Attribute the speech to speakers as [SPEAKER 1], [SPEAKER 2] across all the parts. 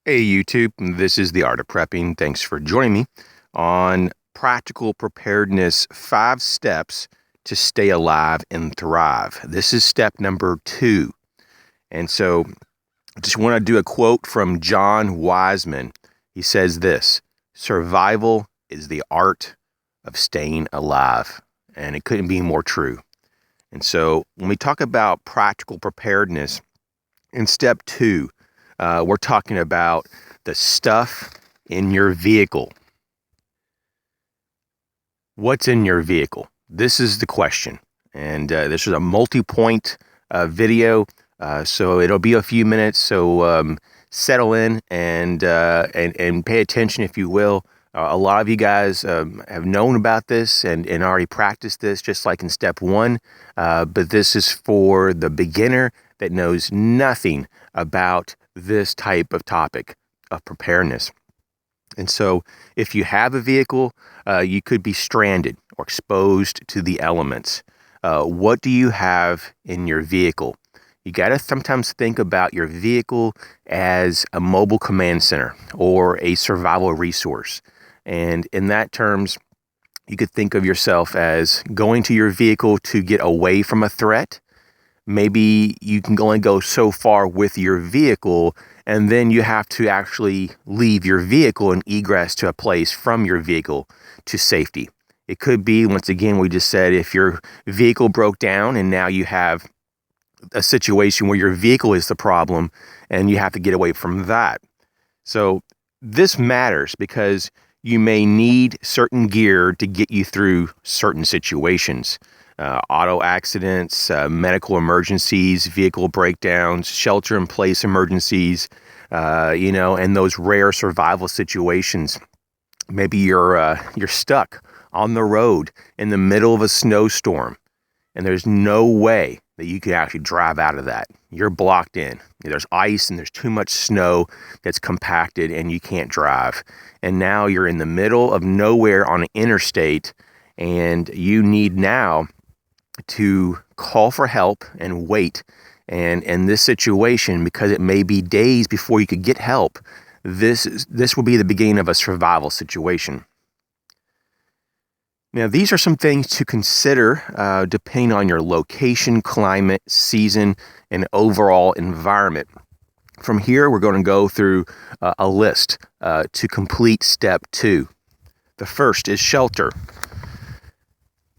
[SPEAKER 1] Hey YouTube, this is the Art of Prepping. Thanks for joining me on Practical Preparedness 5 Steps to Stay Alive and Thrive. This is step number 2. And so I just want to do a quote from John Wiseman. He says this: "Survival is the art of staying alive." And it couldn't be more true. And so when we talk about practical preparedness in step 2, we're talking about the stuff in your vehicle. What's in your vehicle? This is the question. And this is a multi-point video, so it'll be a few minutes. So settle in and pay attention, if you will. A lot of you guys have known about this and already practiced this, just like in step 1. But this is for the beginner that knows nothing about this type of topic of preparedness. And so if you have a vehicle, you could be stranded or exposed to the elements. What do you have in your vehicle? You got to sometimes think about your vehicle as a mobile command center or a survival resource. And in that terms, you could think of yourself as going to your vehicle to get away from a threat. Maybe you can only go so far with your vehicle, and then you have to actually leave your vehicle and egress to a place from your vehicle to safety. It could be, once again, we just said, if your vehicle broke down and now you have a situation where your vehicle is the problem and you have to get away from that. So this matters because you may need certain gear to get you through certain situations. Auto accidents, medical emergencies, vehicle breakdowns, shelter-in-place emergencies, and those rare survival situations. Maybe you're stuck on the road in the middle of a snowstorm, and there's no way that you could actually drive out of that. You're blocked in. There's ice and there's too much snow that's compacted, and you can't drive. And now you're in the middle of nowhere on an interstate, and you need now to call for help and wait. And in this situation, because it may be days before you could get help, this will be the beginning of a survival situation. Now, these are some things to consider depending on your location, climate, season, and overall environment. From here, we're going to go through a list to complete step 2. The first is shelter.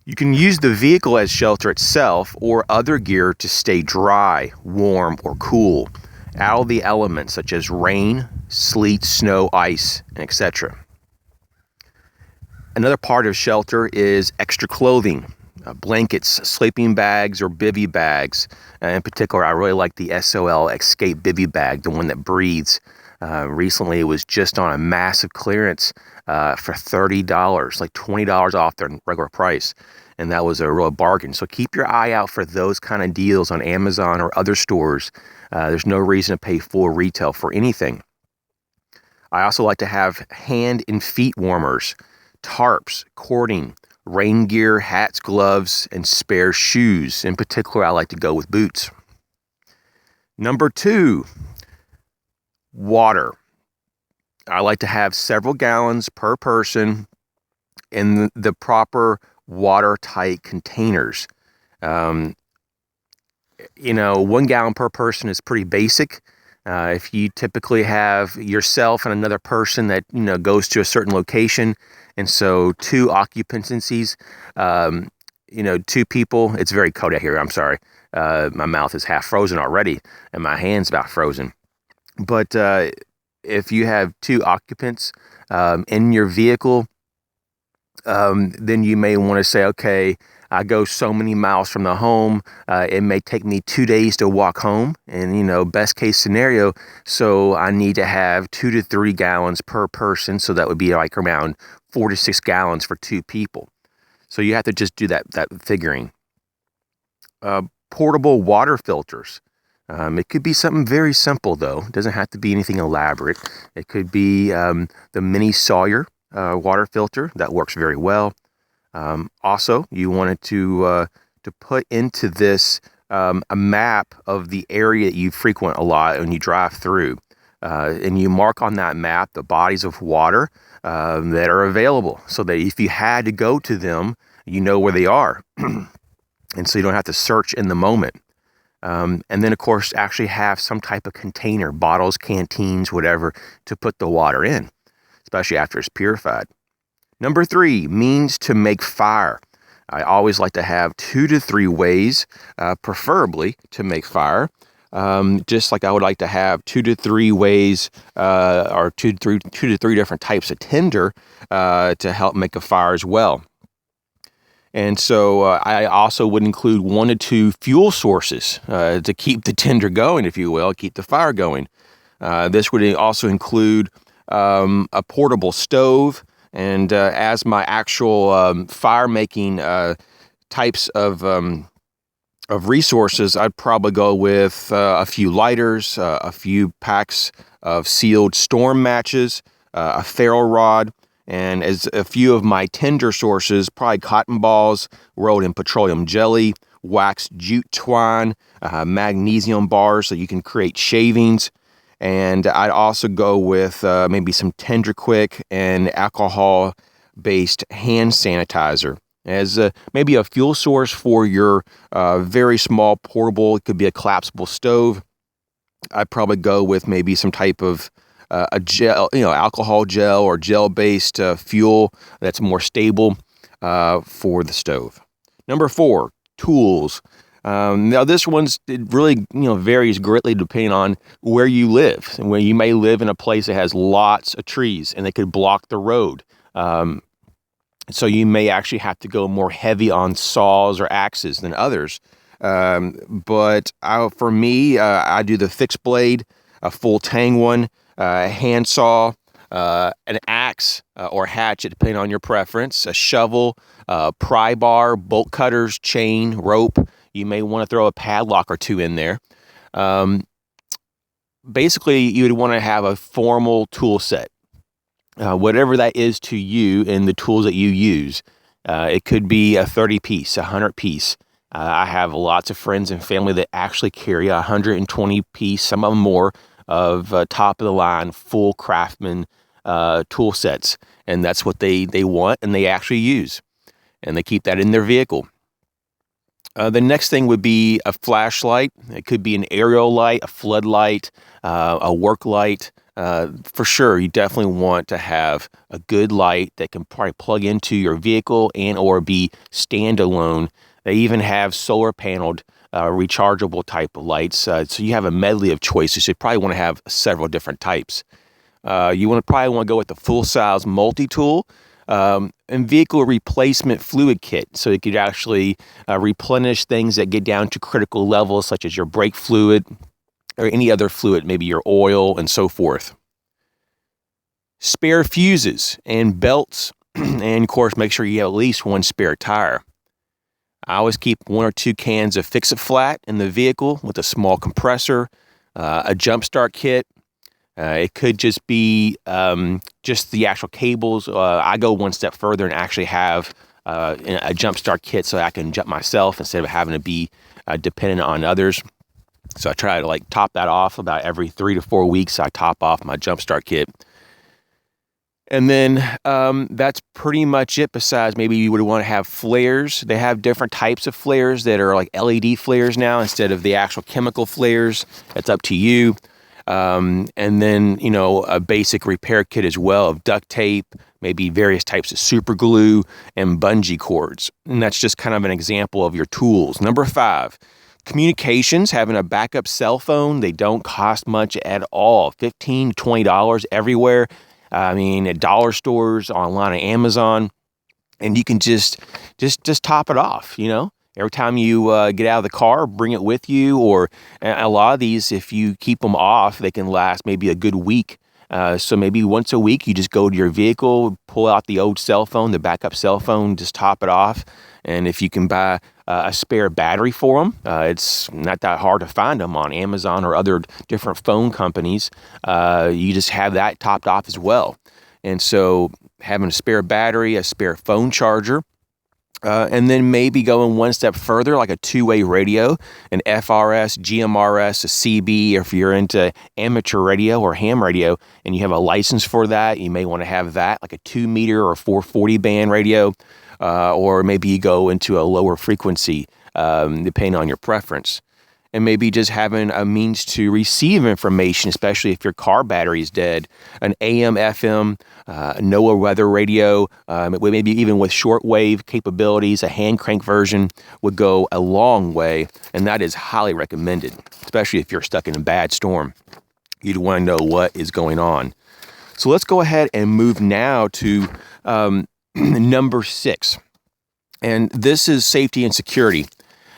[SPEAKER 1] You can use the vehicle as shelter itself or other gear to stay dry, warm, or cool out of the elements such as rain, sleet, snow, ice, and etc. Another part of shelter is extra clothing, blankets, sleeping bags, or bivy bags. In particular, I really like the SOL Escape Bivy Bag, the one that breathes. Recently, it was just on a massive clearance for $30, like $20 off their regular price. And that was a real bargain. So keep your eye out for those kind of deals on Amazon or other stores. There's no reason to pay full retail for anything. I also like to have hand and feet warmers, tarps, cording, rain gear, hats, gloves, and spare shoes. In particular, I like to go with boots. Number 2, water. I like to have several gallons per person in the proper watertight containers. 1 gallon per person is pretty basic. If you typically have yourself and another person that goes to a certain location, and so 2 occupancies, 2 people. It's very cold out here. I'm sorry. My mouth is half frozen already, and my hand's about frozen. But if you have 2 occupants in your vehicle, then you may want to say, okay, I go so many miles from the home. It may take me 2 days to walk home, and best case scenario. So I need to have 2 to 3 gallons per person. So that would be like around 4 to 6 gallons for 2 people. So you have to just do that figuring. Portable water filters. It could be something very simple, though. It doesn't have to be anything elaborate. It could be the mini Sawyer water filter. That works very well. Also, you wanted to put into this a map of the area that you frequent a lot when you drive through. And you mark on that map the bodies of water that are available, so that if you had to go to them, you know where they are. And so you don't have to search in the moment. And then, of course, actually have some type of container, bottles, canteens, whatever, to put the water in, especially after it's purified. Number 3, means to make fire. I always like to have 2 to 3 ways, preferably, to make fire. Just like I would like to have 2 to 3 ways, or two to three different types of tinder to help make a fire as well. And so I also would include 1 to 2 fuel sources to keep the tinder going, if you will, keep the fire going. This would also include a portable stove, and as my actual fire making types of resources, I'd probably go with a few lighters, a few packs of sealed storm matches, a ferro rod, and as a few of my tinder sources, probably cotton balls rolled in petroleum jelly, waxed jute twine, magnesium bars so you can create shavings. And I'd also go with maybe some Tender Quick and alcohol-based hand sanitizer as maybe a fuel source for your very small portable. It could be a collapsible stove. I'd probably go with maybe some type of a gel, alcohol gel or gel-based fuel that's more stable for the stove. Number 4, tools. Now this it really varies greatly depending on where you live. And where you may live in a place that has lots of trees and they could block the road. So you may actually have to go more heavy on saws or axes than others. But for me, I do the fixed blade, a full tang one, a handsaw, an axe or hatchet, depending on your preference, a shovel, pry bar, bolt cutters, chain, rope. You may want to throw a padlock or 2 in there. Basically, you would want to have a formal tool set, whatever that is to you and the tools that you use. It could be a 30-piece, a 100-piece. I have lots of friends and family that actually carry a 120-piece, some of them more, of top-of-the-line, full Craftsman tool sets. And that's what they want and they actually use. And they keep that in their vehicle. The next thing would be a flashlight. It could be an aerial light, a floodlight, a work light. For sure, you definitely want to have a good light that can probably plug into your vehicle and or be standalone. They even have solar paneled rechargeable type of lights. So you have a medley of choices. You probably want to have several different types. You probably want to go with the full-size multi-tool. And vehicle replacement fluid kit, so you could actually replenish things that get down to critical levels, such as your brake fluid or any other fluid, maybe your oil and so forth. Spare fuses and belts, and of course, make sure you have at least 1 spare tire. I always keep 1 or 2 cans of Fix-It-Flat in the vehicle with a small compressor, a jump start kit. It could just be just the actual cables. I go 1 step further and actually have a jump start kit so I can jump myself instead of having to be dependent on others. So I try to top that off about every 3 to 4 weeks. I top off my jump start kit. And then that's pretty much it. Besides, maybe you would want to have flares. They have different types of flares that are like LED flares now instead of the actual chemical flares. That's up to you. And then, a basic repair kit as well of duct tape, maybe various types of super glue and bungee cords. And that's just kind of an example of your tools. Number 5, communications, having a backup cell phone. They don't cost much at all. $15 to $20 everywhere. At dollar stores, online at Amazon, and you can just top it off, Every time you get out of the car, bring it with you, or a lot of these, if you keep them off, they can last maybe a good week. So maybe once a week, you just go to your vehicle, pull out the old cell phone, the backup cell phone, just top it off. And if you can buy a spare battery for them, it's not that hard to find them on Amazon or other different phone companies. You just have that topped off as well. And so having a spare battery, a spare phone charger, And then maybe going one step further, like a two-way radio, an FRS, GMRS, a CB. If you're into amateur radio or ham radio and you have a license for that, you may want to have that, like a 2-meter or 440 band radio, or maybe you go into a lower frequency, depending on your preference. And maybe just having a means to receive information, especially if your car battery is dead. An AM, FM, NOAA weather radio, maybe even with shortwave capabilities, a hand crank version would go a long way, and that is highly recommended, especially if you're stuck in a bad storm. You'd want to know what is going on. So let's go ahead and move now to number 6. And this is safety and security.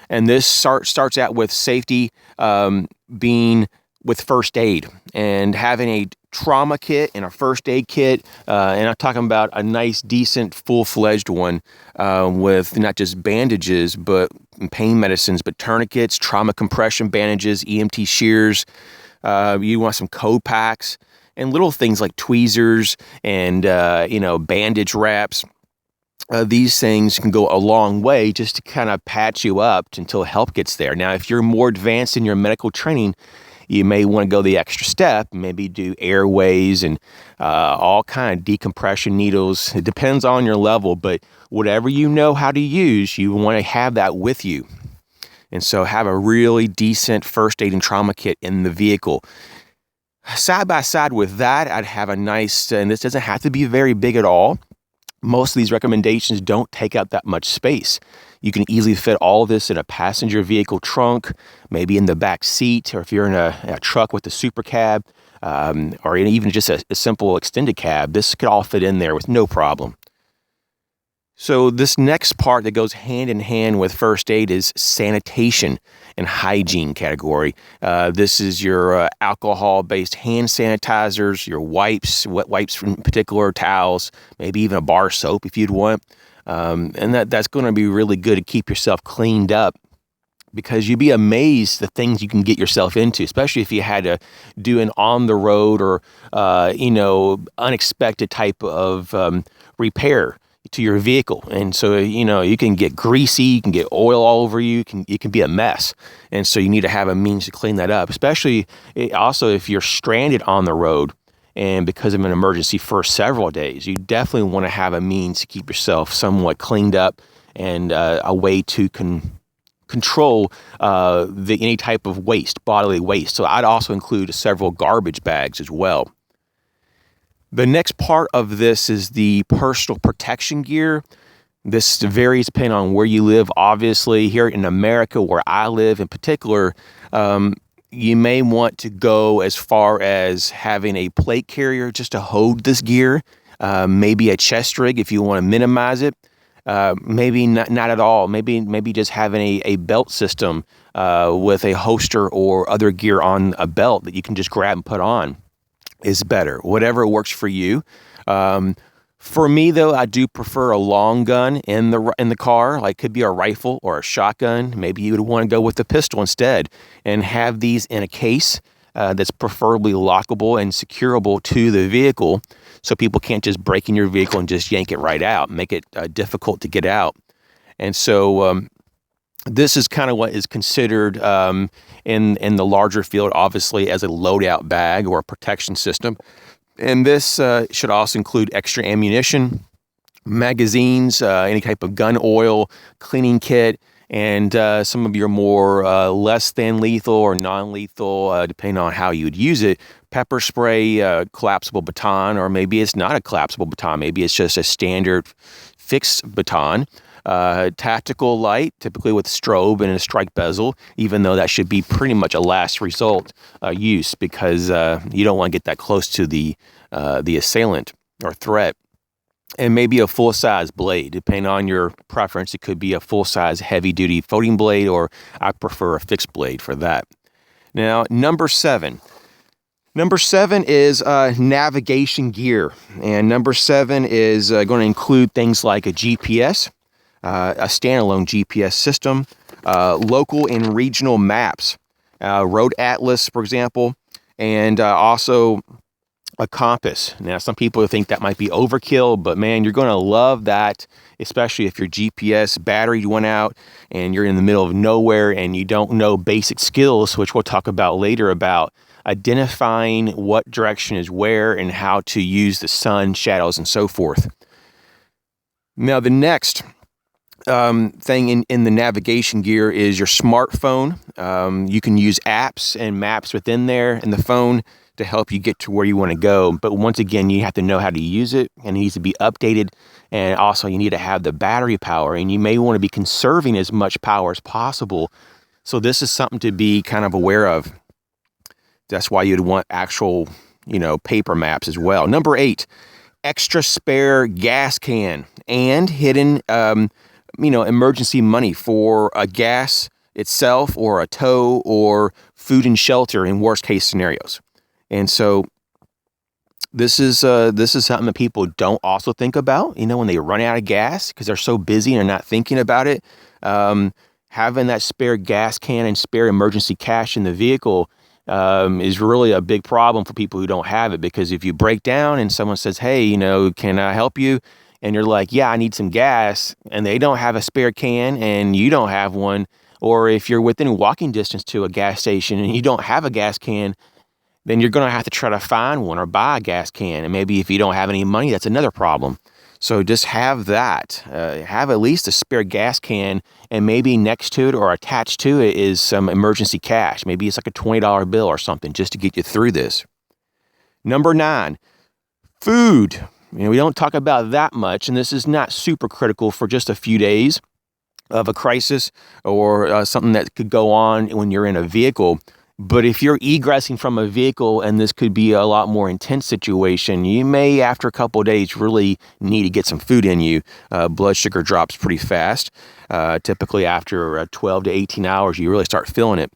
[SPEAKER 1] And this starts out with safety being with first aid and having a trauma kit and a first aid kit. And I'm talking about a nice, decent, full-fledged one with not just bandages, but pain medicines, but tourniquets, trauma compression bandages, EMT shears. You want some code packs and little things like tweezers and, bandage wraps. These things can go a long way just to kind of patch you up until help gets there. Now, if you're more advanced in your medical training, you may want to go the extra step, maybe do airways and all kind of decompression needles. It depends on your level, but whatever you know how to use, you want to have that with you. And so have a really decent first aid and trauma kit in the vehicle. Side by side with that, I'd have a nice, and this doesn't have to be very big at all. Most of these recommendations don't take up that much space. You can easily fit all of this in a passenger vehicle trunk, maybe in the back seat, or if you're in a truck with a super cab, or even just a simple extended cab, this could all fit in there with no problem. So this next part that goes hand in hand with first aid is sanitation and hygiene category. This is your alcohol-based hand sanitizers, your wipes, wet wipes in particular, towels, maybe even a bar soap if you'd want. And that's going to be really good to keep yourself cleaned up, because you'd be amazed the things you can get yourself into, especially if you had to do an on-the-road or, unexpected type of repair to your vehicle. And so, you can get greasy, you can get oil all over you, it can be a mess. And so you need to have a means to clean that up, especially also if you're stranded on the road and because of an emergency for several days. You definitely want to have a means to keep yourself somewhat cleaned up and a way to control any type of waste, bodily waste. So I'd also include several garbage bags as well. The next part of this is the personal protection gear. This varies depending on where you live. Obviously, here in America, where I live in particular, you may want to go as far as having a plate carrier just to hold this gear, maybe a chest rig if you want to minimize it. Maybe not at all. Maybe just having a belt system with a holster or other gear on a belt that you can just grab and put on is better. Whatever works for you. For me, though, I do prefer a long gun in the car. Like, could be a rifle or a shotgun. Maybe you would want to go with a pistol instead, and have these in a case that's preferably lockable and securable to the vehicle, so people can't just break in your vehicle and just yank it right out, make it difficult to get out. And so this is kind of what is considered in the larger field, obviously, as a loadout bag or a protection system. And this should also include extra ammunition, magazines, any type of gun oil, cleaning kit, and some of your more less than lethal or non-lethal, depending on how you would use it, pepper spray, collapsible baton, or maybe it's not a collapsible baton. Maybe it's just a standard fixed baton. Tactical light, typically with strobe and a strike bezel, even though that should be pretty much a last result use, because you don't want to get that close to the assailant or threat. And maybe a full-size blade, depending on your preference. It could be a full-size heavy-duty folding blade, or I prefer a fixed blade for that. Now, number 7. Number 7 is navigation gear, and number 7 is going to include things like a GPS, a standalone GPS system, local and regional maps, road atlas, for example, and also a compass. Now, some people think that might be overkill, but man, you're going to love that, especially if your GPS battery went out and you're in the middle of nowhere and you don't know basic skills, which we'll talk about later, about identifying what direction is where and how to use the sun, shadows, and so forth. Now, the next thing in the navigation gear is your smartphone. You can use apps and maps within there in the phone to help you get to where you want to go. But once again, you have to know how to use it, and it needs to be updated. And also, you need to have the battery power, and you may want to be conserving as much power as possible. So this is something to be kind of aware of. That's why you'd want actual, paper maps as well. Number 8, extra spare gas can and hidden, emergency money for a gas itself or a tow or food and shelter in worst case scenarios. And so this is something that people don't also think about, when they run out of gas because they're so busy and they're not thinking about it. Having that spare gas can and spare emergency cash in the vehicle is really a big problem for people who don't have it, because if you break down and someone says, hey, can I help you? And you're like, yeah, I need some gas, and they don't have a spare can and you don't have one, or if you're within walking distance to a gas station and you don't have a gas can, then you're going to have to try to find one or buy a gas can. And maybe if you don't have any money, that's another problem. So just have that. Have at least a spare gas can, and maybe next to it or attached to it is some emergency cash. Maybe it's like a $20 bill or something just to get you through this. Number 9, food. We don't talk about that much, and this is not super critical for just a few days of a crisis or something that could go on when you're in a vehicle. But if you're egressing from a vehicle and this could be a lot more intense situation, you may, after a couple of days, really need to get some food in you. Blood sugar drops pretty fast. Typically after 12 to 18 hours, you really start feeling it.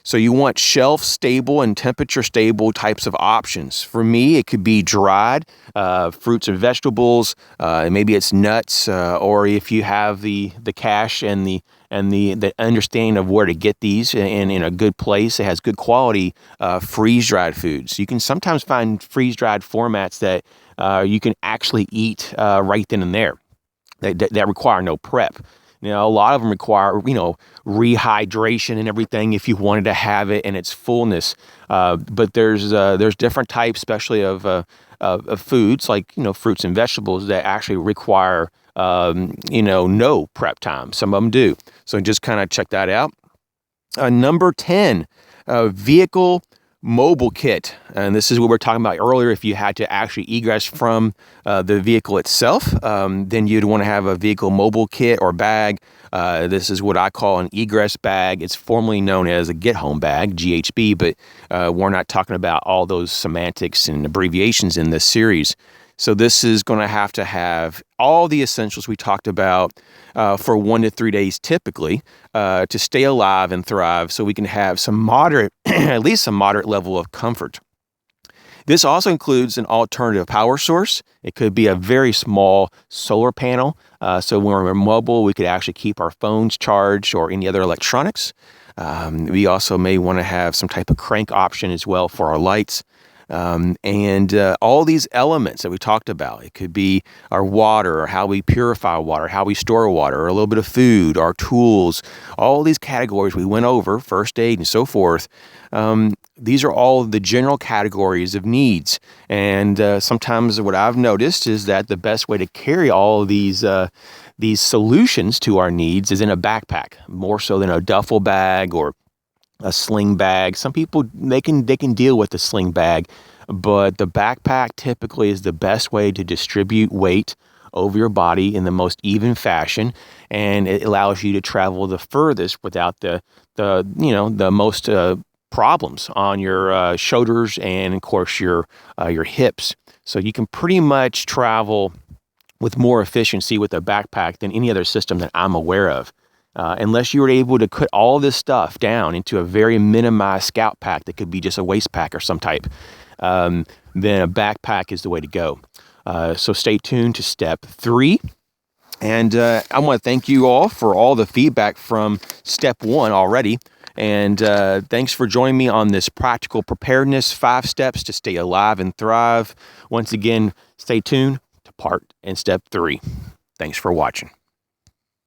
[SPEAKER 1] So you want shelf-stable and temperature-stable types of options. For me, it could be dried fruits and vegetables. Maybe it's nuts, or if you have the cash and the understanding of where to get these in a good place, it has good quality freeze-dried foods. You can sometimes find freeze-dried formats that you can actually eat right then and there that require no prep. A lot of them require, rehydration and everything if you wanted to have it in its fullness. But there's different types, especially of foods like, fruits and vegetables that actually require, no prep time. Some of them do. So just kind of check that out. Number 10, vehicle mobile kit. And this is what we were talking about earlier. If you had to actually egress from the vehicle itself, then you'd want to have a vehicle mobile kit or bag. This is what I call an egress bag. It's formerly known as a get home bag, GHB, but we're not talking about all those semantics and abbreviations in this series. So this is going to have all the essentials we talked about for 1 to 3 days typically to stay alive and thrive, so we can have some moderate, at least some moderate level of comfort. This also includes an alternative power source. It could be a very small solar panel. So when we're mobile, we could actually keep our phones charged or any other electronics. We also may want to have some type of crank option as well for our lights. And all these elements that we talked about. It could be our water, or how we purify water, how we store water, or a little bit of food, our tools, all these categories we went over, first aid and so forth. These are all the general categories of needs. And sometimes what I've noticed is that the best way to carry all of these solutions to our needs is in a backpack, more so than a duffel bag or a sling bag. Some people, they can deal with the sling bag, but the backpack typically is the best way to distribute weight over your body in the most even fashion, and it allows you to travel the furthest without the most problems on your shoulders and of course your hips. So you can pretty much travel with more efficiency with a backpack than any other system that I'm aware of. Unless you were able to cut all this stuff down into a very minimized scout pack that could be just a waist pack or some type, then a backpack is the way to go. So stay tuned to step 3. And I want to thank you all for all the feedback from step 1 already. And thanks for joining me on this practical preparedness, 5 steps to stay alive and thrive. Once again, stay tuned to part and step 3. Thanks for watching.